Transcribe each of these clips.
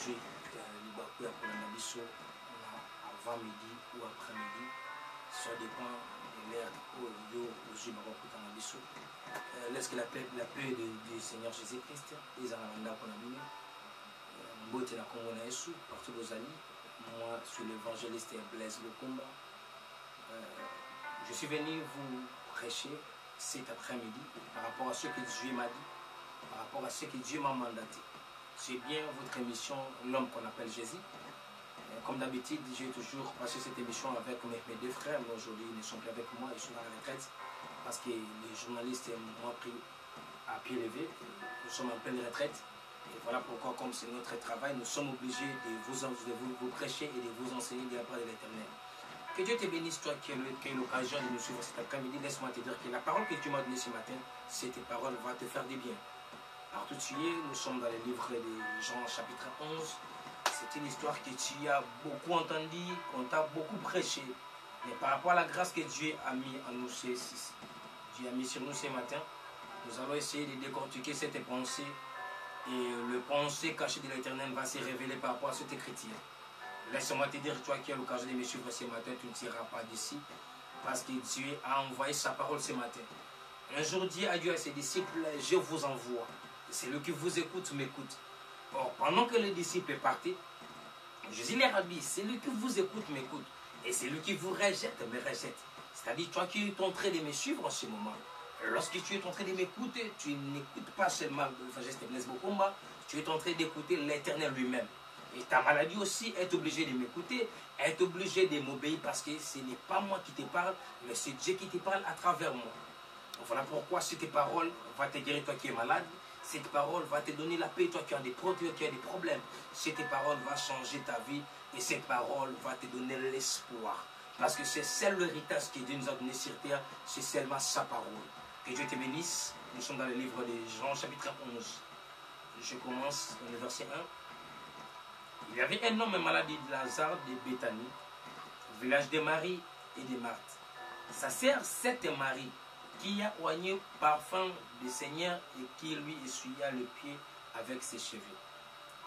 Dieu pour la mission avant midi ou après-midi. Ça dépend de l'ère où Dieu m'a beaucoup dans la mission. Lorsque la paix du Seigneur Jésus-Christ, ils en ont pour la nuit. Moi, je suis partout aux amis. Moi, je suis l'évangéliste Blaise Lokumba. Je suis venu vous prêcher cet après-midi par rapport à ce que Dieu m'a dit, par rapport à ce que Dieu m'a mandaté. C'est bien votre émission, l'homme qu'on appelle Jésus. Comme d'habitude, j'ai toujours passé cette émission avec mes deux frères, mais aujourd'hui ils ne sont plus avec moi, ils sont à la retraite parce que les journalistes m'ont pris à pied levé. Nous sommes en pleine retraite. Et voilà pourquoi, comme c'est notre travail, nous sommes obligés de vous prêcher et de vous enseigner de la part de l'Éternel. Que Dieu te bénisse, toi qui as eu l'occasion de nous suivre cet après-midi. Laisse-moi te dire que la parole que tu m'as donnée ce matin, cette parole va te faire du bien. Alors tout de suite, nous sommes dans le livre de Jean chapitre 11. C'est une histoire que tu as beaucoup entendue, qu'on t'a beaucoup prêché. Mais par rapport à la grâce que Dieu a mis en nous, Dieu a mis sur nous ce matin, nous allons essayer de décortiquer cette pensée. Et le pensée caché de l'Éternel va se révéler par rapport à cette écriture. Laisse-moi te dire, toi qui as l'occasion de me suivre ce matin, tu ne tireras pas d'ici. Parce que Dieu a envoyé sa parole ce matin. Un jour, Dieu a dit à ses disciples, je vous envoie. Celui qui vous écoute, m'écoute. Or, pendant que les disciples partaient, Jésus leur a dit, celui qui vous écoute, m'écoute. Et celui qui vous rejette, me rejette. C'est-à-dire, toi qui es en train de me suivre en ce moment, lorsque tu es en train de m'écouter, tu n'écoutes pas seulement l'évangéliste Blaise Lokumba, tu es en train d'écouter l'Éternel lui-même. Et ta maladie aussi est obligée de m'écouter, est obligée de m'obéir parce que ce n'est pas moi qui te parle, mais c'est Dieu qui te parle à travers moi. Donc voilà pourquoi cette parole va te guérir toi qui es malade. Cette parole va te donner la paix, toi qui as des problèmes. Cette parole va changer ta vie et cette parole va te donner l'espoir. Parce que c'est seul l'héritage que Dieu nous a donné sur terre, c'est seulement sa parole. Que Dieu te bénisse. Nous sommes dans le livre de Jean, chapitre 11. Je commence dans le verset 1. Il y avait un homme malade de Lazare de Béthanie, village de Marie et de Marthe. Sa sœur, cette Marie, qui a oigné parfum du Seigneur et qui lui essuya le pied avec ses cheveux.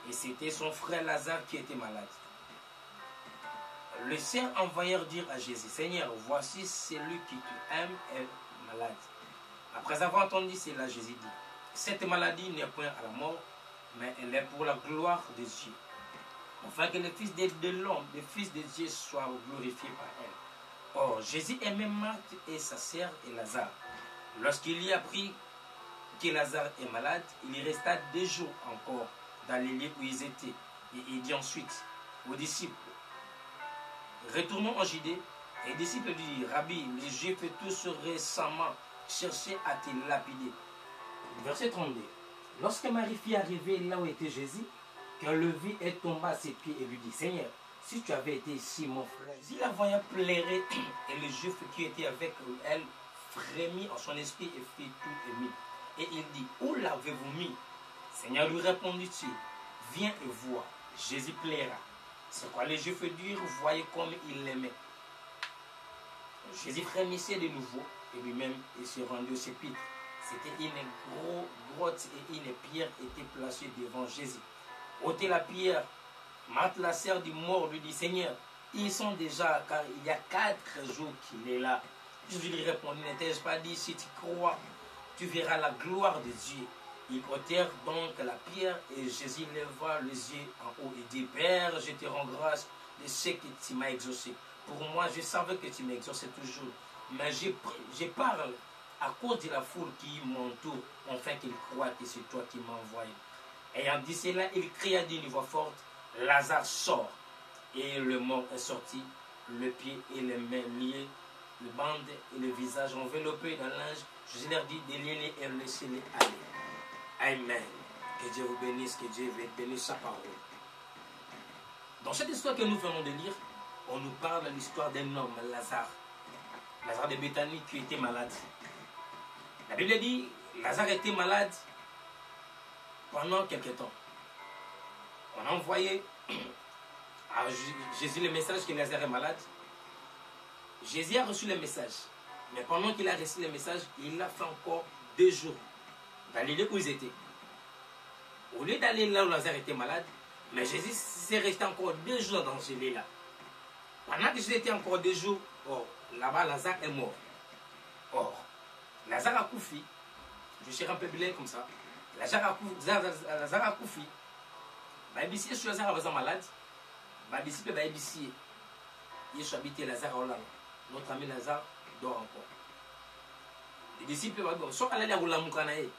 Et c'était son frère Lazare qui était malade. Les sœurs envoyèrent dire à Jésus, Seigneur, voici celui qui tu aimes est malade. Après avoir entendu cela, Jésus dit, cette maladie n'est point à la mort, mais elle est pour la gloire de Dieu. Afin que le Fils de l'homme, le Fils de Dieu, soit glorifié par elle. Or, Jésus aimait Marthe et sa sœur et Lazare. Lorsqu'il y apprit que Lazare est malade, il y resta 2 jours encore dans les lieux où ils étaient. Et il dit ensuite aux disciples, retournons en Judée. Et les disciples disent, Rabbi, les Juifs tous récemment cherchaient à te lapider. Verset 32. Lorsque Marie fit arriver là où était Jésus, qu'elle le vit et tomba à ses pieds et lui dit, Seigneur, si tu avais été ici, mon frère. Il la voyant pleurer et le Juif qui était avec elle frémit en son esprit et fit tout ému. Et il dit, où l'avez-vous mis? Seigneur lui répondit-il, viens et vois. Jésus plaira. C'est quoi les Juifs dirent, voyez comme il l'aimait. Jésus frémissait de nouveau et lui-même il se rendit au sépulcre. C'était une grotte et une pierre était placée devant Jésus. Ôtez la pierre. Marthe, la sœur du mort, lui dit, Seigneur, ils sont déjà, car il y a 4 jours qu'il est là. Jésus lui répondit, n'étais-je pas dit, si tu crois, tu verras la gloire de Dieu. Ils ôtèrent donc la pierre et Jésus leva les yeux en haut et dit, Père, je te rends grâce de ce que tu m'as exaucé. Pour moi, je savais que tu m'exauçais toujours, mais je parle à cause de la foule qui m'entoure, afin qu'ils croient que c'est toi qui m'as envoyé. Ayant dit cela, il cria d'une voix forte, Lazare sort. Et le mort est sorti, le pied et les mains liés, le bande et le visage enveloppés dans linge. Jésus leur dit de les et laissez-les aller. Amen. Que Dieu vous bénisse, que Dieu bénisse sa parole. Dans cette histoire que nous venons de lire, on nous parle de l'histoire d'un homme, Lazare. Lazare de Béthanie qui était malade. La Bible dit, Lazare était malade pendant quelque temps. On a envoyé à Jésus le message que Lazare est malade. Jésus a reçu le message. Mais pendant qu'il a reçu le message, il a fait encore 2 jours dans les lieux où ils étaient. Au lieu d'aller là où Lazare était malade, Mais Jésus s'est resté encore 2 jours dans ce lit-là. Pendant que Jésus était encore 2 jours, oh, là-bas, Lazare est mort. Or, Lazare a couffé. Je suis un peu bilingue comme ça. Lazare a couffé. Babissi est sur Lazare avec un malade. Babissi peut babissi. Il est habité Lazare Hollande. Notre ami Lazare dort encore. Les disciples vont dire, allez à Oulamukanae.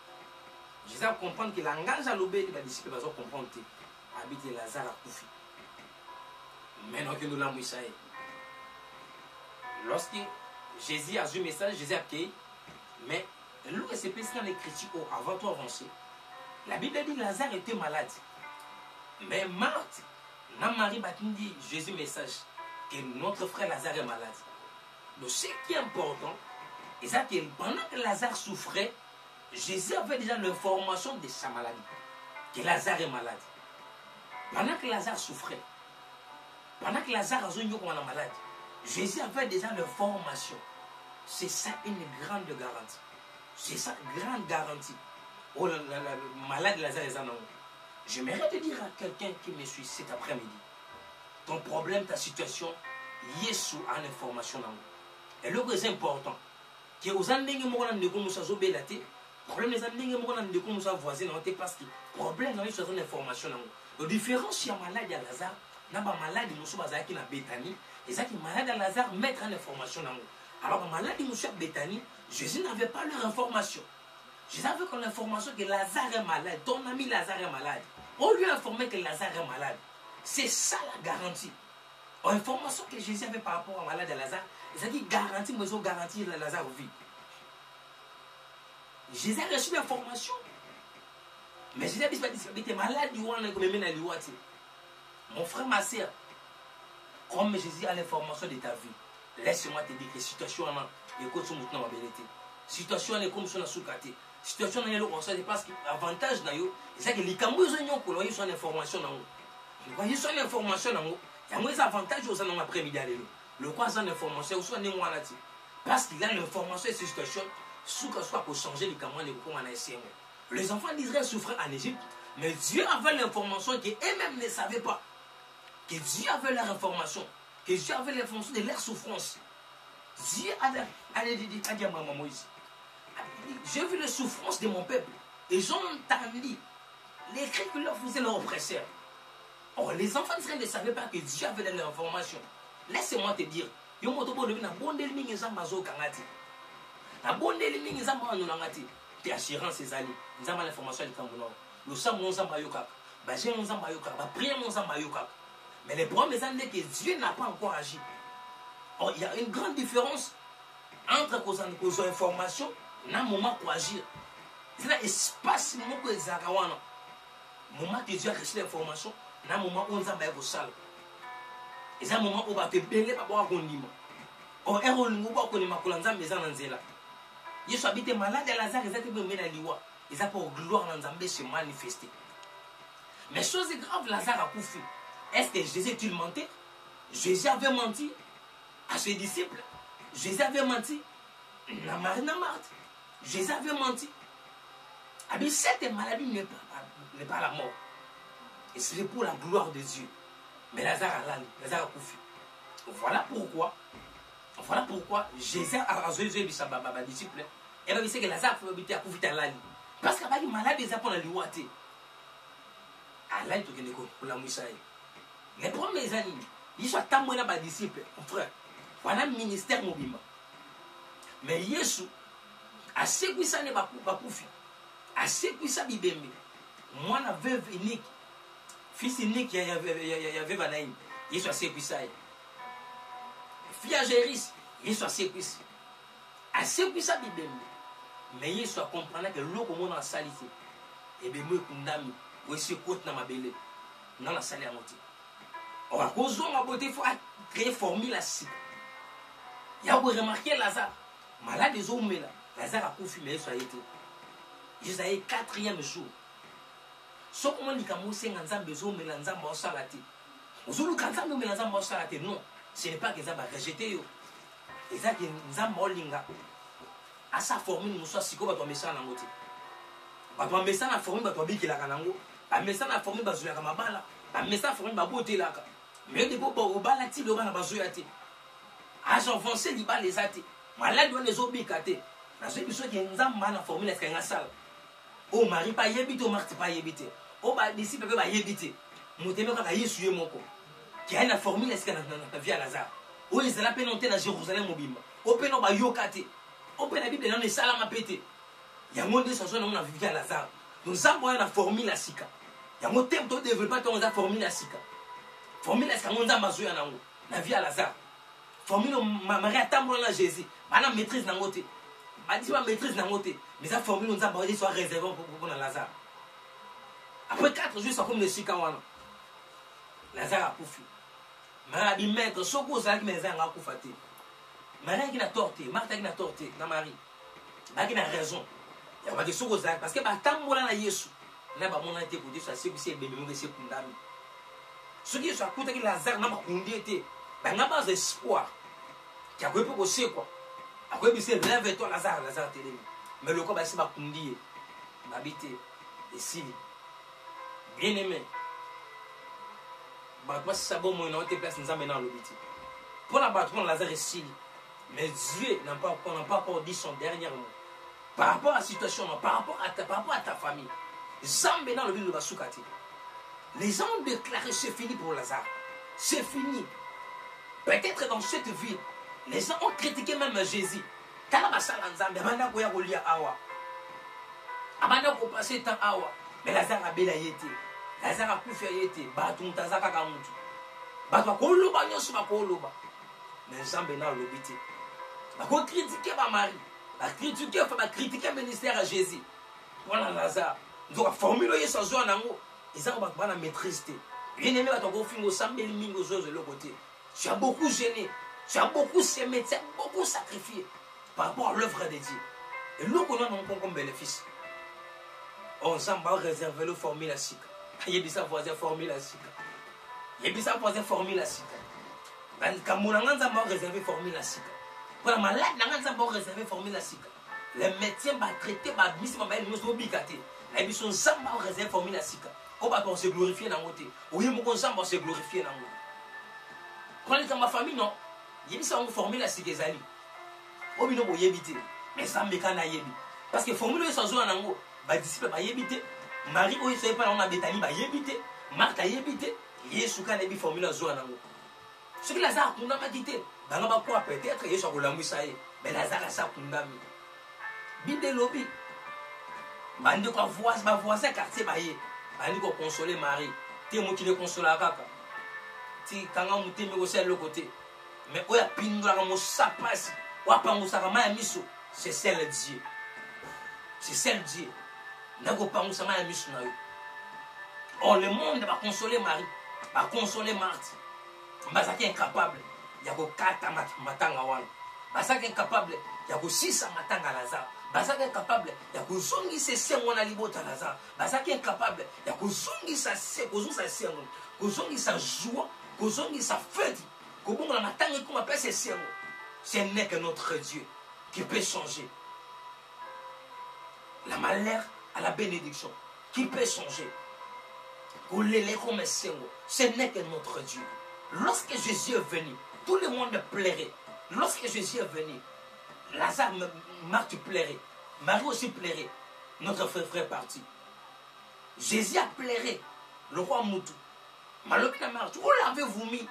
Jésus va comprendre que l'engagement à l'obéir, les disciples vont comprendre que habiter Lazare a couffé. Maintenant que nous l'avons essayé. Lorsque Jésus a vu le message, Jésus a accueilli. Mais l'eau est spécifique dans les critiques avant tout avancer. La Bible dit que Lazare était malade. Mais Marthe, Marie dit Jésus message que notre frère Lazare est malade. Donc ce qui est important, c'est que pendant que Lazare souffrait, Jésus avait déjà l'information de sa maladie. Que Lazare est malade. Pendant que Lazare souffrait, pendant que Lazare a eu une malade, Jésus avait déjà l'information. C'est ça une grande garantie. C'est ça une grande garantie. Oh, la malade de Lazare est en haut. J'aimerais te dire à quelqu'un qui me suit cet après-midi, ton problème, ta situation, Yesu a une information en haut. Et le plus important, que aux endings ne commencent à obéir, problème des endings ne commencent à voisin parce que problème dans une information en haut. La différence si un malade à Lazare, n'a pas malade monsieur bazaki na Béthanie, et ça qui malade à Lazare mettre en information en haut. Alors que malade monsieur Béthanie, Jésus n'avait pas leur information. Jésus avait comme l'information que Lazare est malade, ton ami Lazare est malade. On lui a informé que Lazare est malade. C'est ça la garantie. L'information que Jésus avait par rapport au malade de Lazare, c'est qui garantit, mais ils ont garanti que Lazare vit. Jésus a reçu l'information. Mais Jésus a dit que tu es malade, mon frère, ma soeur, comme Jésus a l'information de ta vie, laisse-moi te dire que la situation est comme ça. La situation est comme ça. La situation est comme ça. Parce que l'avantage, c'est que les Camerounais ont une information. Ils ont une information. Il y a des avantages dans l'après-midi. Le quoi, c'est l'information. Parce qu'il y a l'information de cette situation, soit pour changer les Camerounais comme on a essayé. Les enfants d'Israël souffraient en Égypte, mais Dieu avait l'information qu'eux-mêmes ne savaient pas. Que Dieu avait leur information, que Dieu avait l'information de leur souffrance. Dieu avait dit à maman Moïse, j'ai vu les souffrances de mon peuple et j'ai entendu les cris que leur faisaient leurs oppresseurs. Or, les enfants d'Israël ne savaient pas que Dieu avait leur information. Laisse-moi te dire, il y a un bon élément qui est un bon élément qui est assurance et zali. Nous avons l'information du Cameroun. Nous sommes nos ambayoka. J'ai nos ambayoka. Prions nos ambayoka. Mais le problème est que Dieu n'a pas encore agi. Or, il y a une grande différence entre les informations et le moment pour agir. C'est l'espace moment que Zakawana. Le moment que Dieu a reçu l'information, c'est le moment où on a fait ça. Et c'est le moment où on va te béler par rapport à Kondima. Or, on va te béler par rapport à Kondima. Ils sont habités malades à Lazare, ils étaient menés à l'Iwa. Ils ont pour gloire dans Zambé se manifester. Mais chose grave, Lazare a couffé. Est-ce que Jésus est-il menti? Jésus avait menti à ses disciples. Jésus avait menti à Marie et Marthe. Jésus avait menti. Mais cette maladie n'est pas la mort. Et c'est pour la gloire de Dieu. Mais Lazare a couffé. Voilà pourquoi Jésus a rasé ses disciples. Et bien, il sait que Lazare faut habiter à couper à l'âne. Parce qu'il y a des malades qui ont l'ouate. À l'âne, tu connais pour la mousaï. Les premiers années, ils sont tant moins là disciples, mon frère. Voilà le ministère mobile. Mais Yesu, à ce que ça n'est pas couffé, à ce que ça bibembe, moi, la veuve unique, fils unique, il y avait Vanaïm, il est à ce que ça est. Fille à Géris, il est à ce que ça. À ce que ça bibembe. Mais il soit comprendre que l'eau comme on a salité. Et bien, moi, condamné, ou aussi côte dans ma belle, dans la salle à moitié. Or, à cause de ma beauté, il faut créer formule à site. Il y a remarqué Lazare, malade des hommes là. Lazare a confirmé, il a été. Il a été 4e jour. Ce qu'on dit que c'est un ensemble des hommes, un ensemble de salaté. Aujourd'hui, quand on dit un ensemble de salaté, non, ce n'est pas que ça va rejeter. Et ça, c'est un ensemble de à sa formule, nous sommes si quoi, tu mets ça dans la moitié. Tu mets ça dans la formule, tu mets ça dans la formule, tu mets ça dans la formule, Mais ça, il m'a beauté là. Mais de au bas la tille, au bas la bazoyate. Ah, j'enfonçais les bas les athées. Malade, on les obécatés. Dans ce qui est une formule, est-ce qu'il y a une salle? Oh, Marie, pas yébité, oh, Marthe, pas yébité. Oh, bah, disciple, pas yébité. Mon témoin, quand il y a suivi mon corps. Qui a une formule, est-ce qu'il y a une vie à Lazare? Oh, ils ont la peine dans Jérusalem, mobile. Oh, peine, bah, yokate. Oh, peine, la Bible, dans les salles à pété. Il y a un monde de son nom, on a vu à Lazare. Donc, ça, moi, la formule à Sika. Il y a un thème de développement, on a formule à Sika. Formule à Sika, on a mazoué à la vie à Lazare. Formule, Marie a tambour à Jésus. Madame maîtrise dans côté. Ma dit ma maîtrise dans côté. Mais ça formule, on a abordé soit réservé pour Lazare. Après 4 jours, ça comme le Sika. Lazare a pouffé. Marie a dit maître, ce que vous avez dit, mais a pouffé. Marie qui a torté, Marthe qui a torté, dans Marie. Marie qui a raison. Il y a des choses parce que tant que Yesu, n'a pas mon été pour dire ça, c'est que c'est bébé, c'est condamné. Ce qui est à côté de Lazare n'a pas condamné, n'a pas d'espoir. Qui a quoi pour aussi quoi. À quoi c'est lève-toi Lazare, Lazare télé. Mais le corps c'est pas condamné. M'habiter et si bien aimé. Bah moi c'est bon moi non te place nous amener dans le biti. Pour la battre Lazare et si. Mais Dieu n'a pas encore dit son dernier mot. Par rapport à la situation, par rapport à ta famille, Zambé dans le ville de Basukati, les gens ont déclaré c'est fini pour Lazare. C'est fini. Peut-être dans cette ville, les gens ont critiqué même Jésus. Mais Lazare a bélaïté. Lazare a pu faire yété. Mais Zambé dans le biti. On critiquer ma mari. On critiquer le ministère à Jésus. Voilà Lazare. Donc, formuler sans joie en amour. Ils ont pas la maîtrise. Bien aimé, tu as confié au sang, mais aux choses de l'autre côté. Tu as beaucoup gêné. Tu as beaucoup sémé. Tu as beaucoup sacrifié par rapport à l'œuvre de Dieu. Et nous, on a comme bénéfice. On s'en va réserver le formule à Sika. Il y a des voisins formule à Sika. Il y a des voisins formule à Sika. Quand on a réservé formule à Sika. Pour la malade, on a réservé formule à Sika. Les médecins vont traiter, vont admettre, vont obligater. Les gens vont réserver formule à Sika. On va se glorifier dans le côté. Oui, on va se glorifier dans le côté. Prenez dans ma famille, non. Il y a une formule à Sika. On va éviter. Mais ça me canne à yébi. Parce que formule sans joie en ango, les disciples vont éviter. Marie, on ne sait pas, on a Bethany, va éviter. Marthe a évité. Yesu kan ebi formule joie en ango. Ce que Lazare a quitté. Dans le quoi peut-être, il y a un peu mais Lazare a ça condamné. Bible lobby. Bande quoi voisin quartier baillé. Bande quoi consoler Marie. T'es moi qui le console à kaka. Ti kanga muté mais aussi à l'autre côté. Mais oya pindo la mo sapasi. Wa pa mo sakama miso. C'est celle de Dieu. C'est celle de Dieu. N'ago pa mo sakama miso na yo. Oh le monde va consoler Marie. Va consoler Marthe. Basaki est incapable. Il y a 4 matanga wana. Basaki est incapable. Il y a 6 matanga Lazare. Basaki est incapable. Il y a zongi se sengo na libota Lazare. Basaki est incapable. Il y a zongi sa sengo. Zongi sa joie. Zongi sa fête. Kobongo na matanga comme appelle se sengo. Ce n'est que notre Dieu qui peut changer la malheur à la bénédiction. Qui peut changer. Ce n'est que notre Dieu. Lorsque Jésus est venu, tout le monde plairait. Lorsque Jésus est venu, Lazare, Marthe plairait. Marie aussi plairait. Notre frère est parti. Jésus a pleuré. Le roi Moutou. Malheureusement, Marthe, où l'avez-vous mis?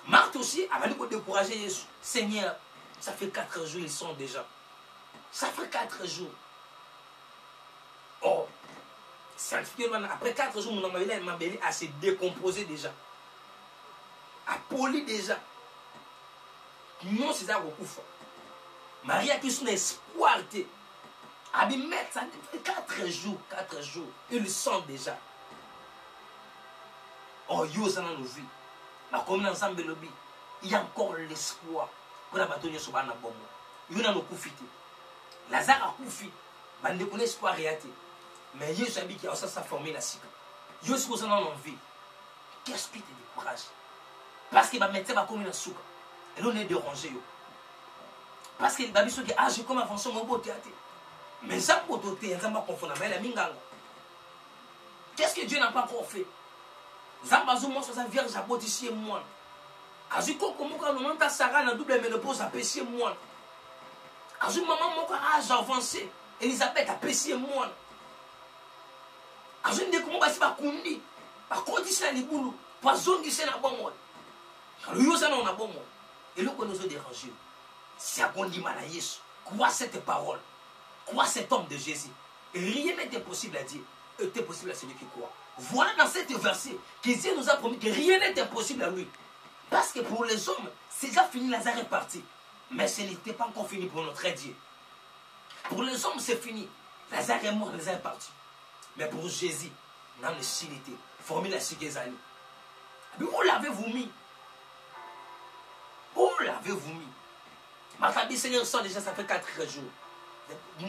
Marthe aussi avait dit qu'on décourager Jésus. Seigneur, ça fait 4 jours, ils sont déjà. Ça fait 4 jours. Oh, après 4 jours, mon amabélé a se décomposé déjà. A poli déjà. Non, c'est ça beaucoup fort. Marie a son espoir. A dit, mettre ça 4 jours, 4 jours. Ils sont déjà. Oh, yo, ça dans nos vies. Mais comme ensemble, il y a encore l'espoir pour la bataille sur la bombe. Il y a nos coups. Lazare a couffé. Il y a l'espoir réalité. Mais il y a qui a sa formé la cycle. Il y a ce qu'on a envie. Qu'est-ce qui te décourage? Parce qu'il va mettre ma commune à souka. Et l'on est dérangé. Parce qu'il va dire que j'ai comme avancé mon beau théâtre. Mais ça, pour tout, il y a un confondant. Mais la minganga. Qu'est-ce que Dieu n'a pas encore fait? Zambazo moi sa vierge abotisi moi. Azu koko moka no ta Sarah na double ménopause apesi moi. Azu maman moka âge avancé, Elisabeth apesi moi. Azu ndeko mo basi ba kundi, ba kodisi na libulu, poisongisi na bomo. Yo ça na bomo. Et le qu'on nous a dérangé. C'est à qu'on dit mal à Yesu. Crois cette parole. Crois cet homme de Jésus. Et rien n'est impossible à dire. Est impossible à celui qui croit. Voilà dans cet verset que Dieu nous a promis que rien n'est impossible à lui. Parce que pour les hommes, c'est déjà fini, Lazare est parti. Mais ce n'était pas encore fini pour notre Dieu. Pour les hommes, c'est fini. Lazare est mort, Lazare est parti. Mais pour Jésus, dans le silité, formule la Sigezani. Où l'avez-vous mis? Où l'avez-vous mis? Ma famille, Seigneur, sort déjà, ça fait 4 jours.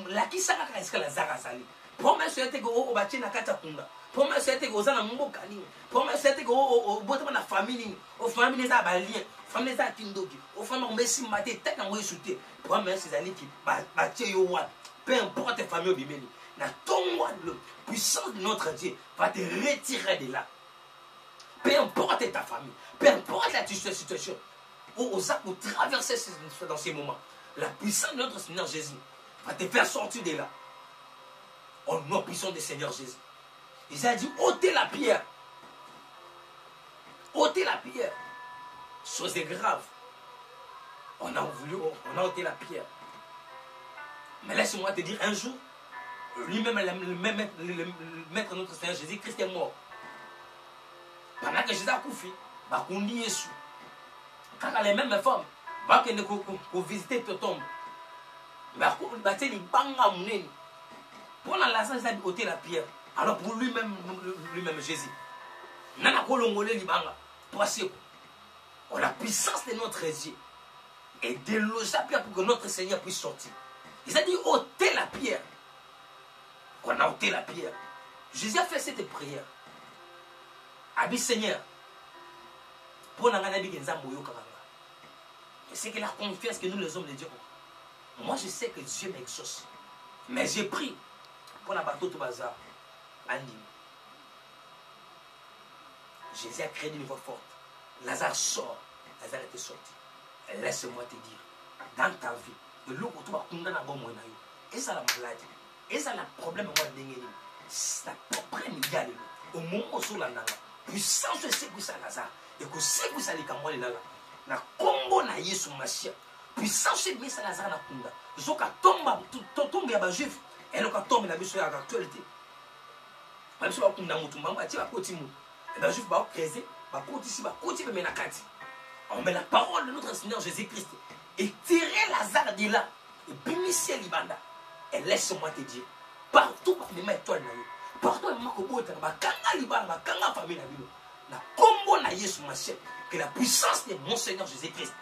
La qui sera est-ce que Lazare a sali? Pour moi, c'est que au bâti na kata kunda. Pour moi, c'est que aux ana mboka ni. Pour moi, c'est que au boto na famille, aux familles za balien, famille za kindoki, aux familles messi maté tête na souté. Pour moi, c'est ali qui bâti yo wa. Peu importe famille bimeli. Na tonwa le puissance de notre Dieu va te retirer de là. Peu importe ta famille, peu importe la situation. Où ça pour traverser dans ces moments, la puissance de notre Seigneur Jésus va te faire sortir de là. Au nom puissant du Seigneur Jésus. Il a dit, ôtez la pierre. Ôtez la pierre. Chose grave. On a ôté la pierre. Mais laisse-moi te dire, un jour, lui-même, le maître de notre Seigneur Jésus-Christ est mort. Pendant que Jésus a couffé, on dit Jésus. Quand les mêmes femmes, pour visiter ta tombe, pour la Lazare, il a ôté la pierre. Alors pour lui-même Jésus, on a la puissance de notre Dieu et déloger la pierre pour que notre Seigneur puisse sortir. Il a dit ôtez la pierre. On a ôté la pierre. Jésus a fait cette prière. Abi Seigneur, pour la c'est que la confiance que nous les hommes de Dieu ont. Moi je sais que Dieu m'exauce. Mais j'ai pris pour la bateau tout bazar. Jésus a créé une voix forte. Lazare sort. Lazare était sorti. Laisse-moi te dire, dans ta vie, de l'eau où tu vas condamner un bon moyen. Et ça la maladie. Et ça la problème moi de c'est la propre médiale. Au moment où sur la nana, puissance de ce que ça Lazare. Et que ce que ça les camois les nana. Na Congo na Yesu Machia. Puissance de ça Lazare na kunda. Zoka tombe ya ba juif. Et le tombe na biso ya actualité. Même si on a mutu mama ati ba kotimu. Et ben juif ba creuser, ba kotisi ba kotibe menakati. On met la parole de notre Seigneur Jésus-Christ et tirer Lazare de là et bimisier libanda. Et laisse-moi te dire, partout parmi mes étoiles, partout parmi mes kobo, bakanga libanda, bakanga famille na bilo, na combo na Yesu Machia, que la puissance de mon Seigneur Jésus-Christ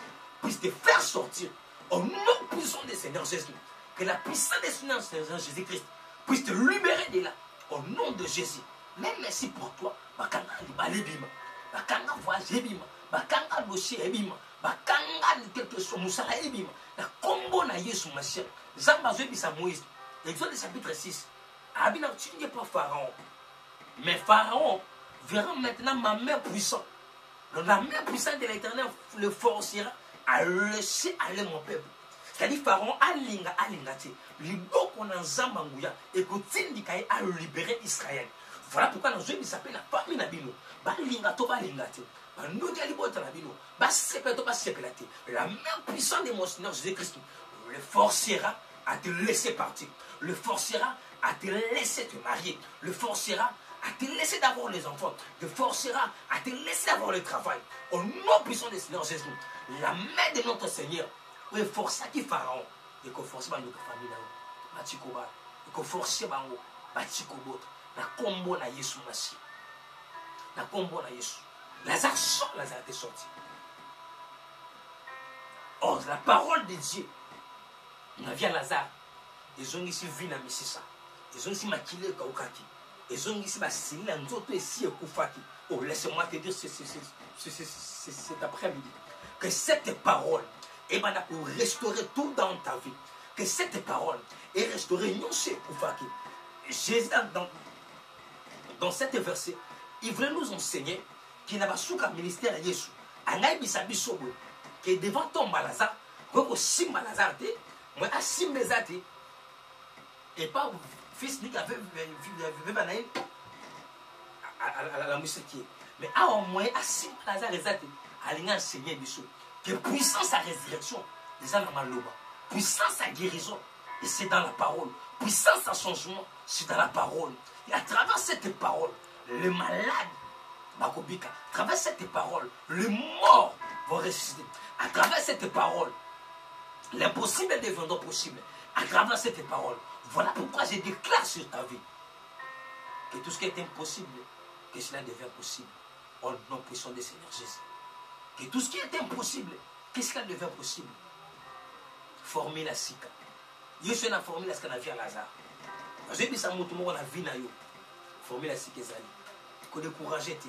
puisse te faire sortir au nom puissant du Seigneur Jésus. Que la puissance du Seigneur Jésus-Christ puisse te libérer de là au nom de Jésus. Même merci pour toi, bakanga libala bima, bakanga voyage bima. Bakanga dossier ebima bakanga quelque chose musala ebima na combo na Yesu Machia zamba zebisa Moïse Exode chapitre 6 abina tu n'es pas Pharaon mais Pharaon verra maintenant ma main puissante. La main puissante de l'Éternel le forcera à laisser aller mon peuple. C'est-à-dire Pharaon alinga alingati liboko na nzamba nguya et kotindika a libérer Israël. Voilà pourquoi dans Jésus s'appelle la famille na bino balinga to balingati. La main puissante de mon Seigneur Jésus-Christ le forcera à te laisser partir, le forcera à te laisser te marier, le forcera à te laisser d'avoir les enfants, le forcera à te laisser avoir le travail. Au nom puissant du Seigneur Jésus, la main de notre Seigneur est forcée qui Pharaon et qu'on force pas notre famille là, Matikoba, et qu'on force pas Matikobo, la combo na Yesu Machia, la combo na Yesu. Lazare sort, Lazare est sorti. Or, la parole de Dieu, on a vu à Lazare, ils ont ici vu na Mississa, ils ont ici maquillé Kaukaki, ils ont ici bassini la nzoto ici Koufaki. Oh, laisse-moi te dire cet après-midi que cette parole est pour restaurer tout dans ta vie. Que cette parole est restaurée non chez Koufaki. Jésus, dans cet verset, il voulait nous enseigner qui n'a pas souka ministère Yesu. Angai bisabiso boy. Qui devant ton Lazare, ko simba Lazare te, moi a simba zate. Et pas fils ni avait vanaï à la musique. Mais à au moins à simba Lazare zate, alinga enseigner biso. Que puissance à résurrection, les gens dans l'oba. Puissance à guérison, et c'est dans la parole. Puissance à changement, c'est dans la parole. Et à travers cette parole, les malades, Bakobika, à travers cette parole, les morts vont ressusciter. À travers cette parole, l'impossible deviendra possible. À travers cette parole, voilà pourquoi je déclare sur ta vie que tout ce qui est impossible, que cela devient possible. Au nom puissant du Seigneur Jésus. Que tout ce qui est impossible, que cela devient possible. Formule la sika. Je suis dans la formule la sika na vie à Lazare. J'ai dit ça mutu moko na vie na yo. Formule la sika ezali. Ko décourager te.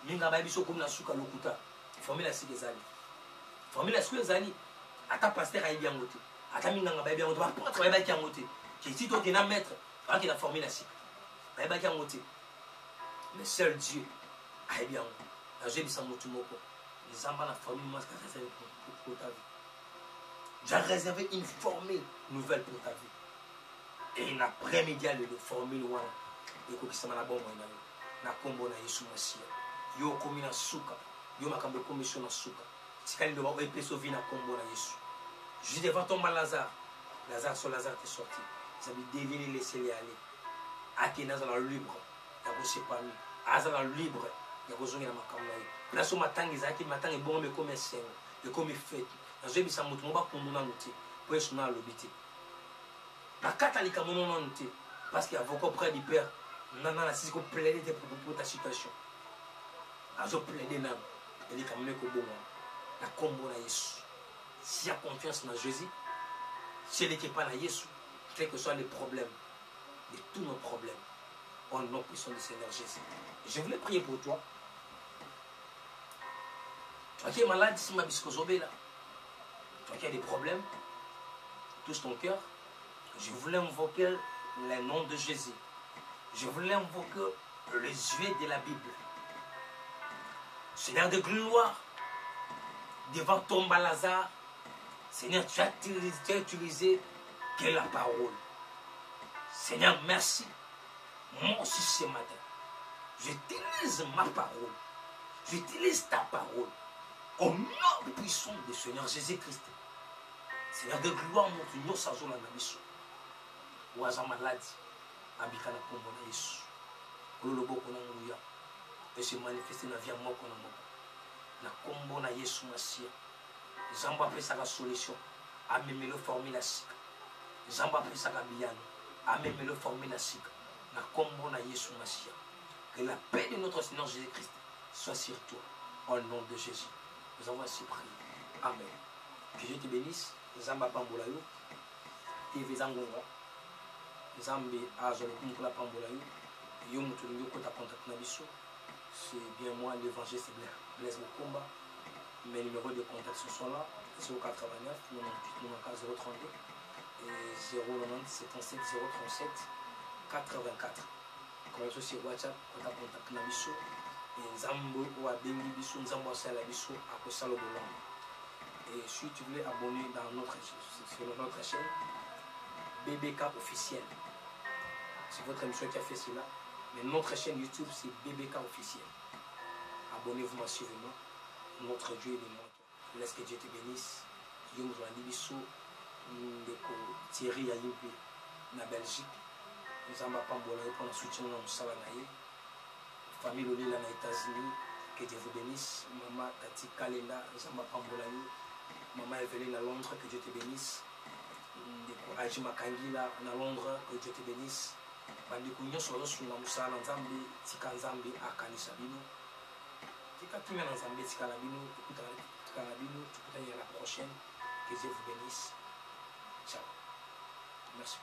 Minga ba biso comme na suka lokuta. Formule la sika ezali. Formule la sika ezali. Ata pasteur ayi bien ngote. Ata minga ba bien ngote. Ba porte ba ki ngote. Qui si to na maître, ba ki na formule la sika. Ba ki ngote. Mais seul Dieu ayi bien ngote. J'ai dit ça mutu moko. Les enfants la formule moi ça pour ta vie. J'ai réservé une formule nouvelle pour ta vie. Et une après-midi, le formule one. Et que ça m'a bon, na combo na Yesu Masia. Yo komi na suka. Yo makambe commission na suka. Tikali de ba epeso vi na combo na Yesu. Juste devant ton Lazare. Lazare sur Lazare t'es sorti. Ça veut deviner laisser les aller. Akena dans la libre. Ya ko c'est pas lui. Azala libre. Ya ko zongi na makambo na yo. Place au matin ezaki matin et bon mais comme c'est et comme fait. Je vais vous montrer pour le lobité. La catholique a mon nom parce qu'il y a beaucoup près du père. Non, non, si vous plaidez pour ta situation. Je plaide non. Il est quand même que bon. La combo na Yesu. S'il y a confiance dans Jésus, si elle n'est pas dans Yesu, quels que soient les problèmes, de tous nos problèmes, au nom puissant du Seigneur Jésus. Je voulais prier pour toi. Toi qui es malade, si ma biscosobé là. Toi qui as des problèmes, touche ton cœur. Je voulais invoquer le nom de Jésus. Je voulais invoquer les yeux de la Bible. Seigneur de gloire, devant ton Lazare, Seigneur, tu as utilisé que la parole. Seigneur, merci. Moi aussi ce matin, j'utilise ma parole. J'utilise ta parole. Au nom puissant du Seigneur Jésus-Christ. Seigneur de gloire, mon Dieu, nous savons la mission. Ouaza maladie, habita na pombo na Yesu. Kolo boko na nguya. Et se manifester na vie moko na moko. Na kombo na Yesu Masia. Zamba pesa la solution. Ameme le formula sika. Zamba pesa la biyano. Ameme le formula sika. Na kombo na Yesu Masia. Que la paix de notre Seigneur Jésus-Christ soit sur toi. Au nom de Jésus. Nous avons ainsi prié. Amen. Que Dieu te bénisse. Zamba Pambolayo. TV Zangonga. Zambi Azolo Kumkula Pambolayo. Yom Tulingo Kota Contact Nabiso. C'est bien moi, l'évangéliste Blaise Mokomba. Mes numéros de contact sont là. 089 98 94 032 et 090 77 037 84. Comme ça sur WhatsApp, contact Nabiso. Et Zambo ou Abengi Biso, Zambo Salabiso, à Kosalo Bolon. Et si tu voulais abonner sur notre chaîne, BBK officiel. C'est votre émission qui a fait cela. Mais notre chaîne YouTube, c'est BBK officiel. Abonnez-vous massivement. Notre Dieu est moi. Laisse que Dieu te bénisse. Dieu nous a dit Thierry Yayimpi, na Belgique. Nous avons pas pour le soutien dans le salanaï. Famille Lolila na États-Unis. Que Dieu vous bénisse. Maman Tati Kalenda, Zamba Pambolayo. Maman Evelyne à Londres, que Dieu te bénisse. Aji Makangila à Londres, que Dieu te bénisse. Bandeko nyonso sur la musala Nzambe, tika Nzambe akanisa bino. Tika kimia na Nzambe tika la bino, tika la bino, tukutane la prochaine. Que Dieu vous bénisse. Ciao. Merci.